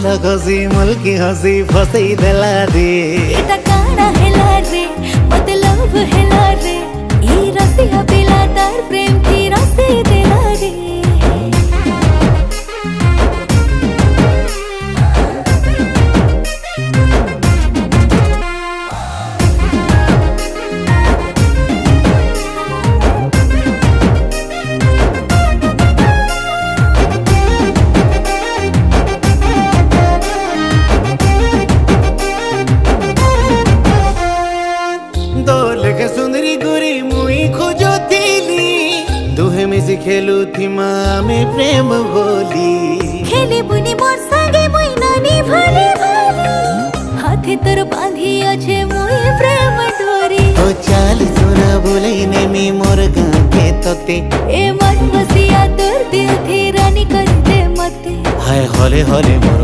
फूल घसी मुल्की हसी फसई देला रे एटा काना हेला रे मतलब हेला रे ई रसिया पिला तार प्रेम की रसी देला रे सुंदरी गुरी मुई खोजो थीली दुहे मिसी खेलू थी में प्रेम बोली खेली बुनी मोर संगे मुई नानी भाले भाले हाथे तोर बांधी अच्छे मुई प्रेम डोरी ओ चाल सुना बोलई ने मी मोर गाके तोते ए मन बसिया तोर दिल थी रानी कर दे मते हाय हले हले मोर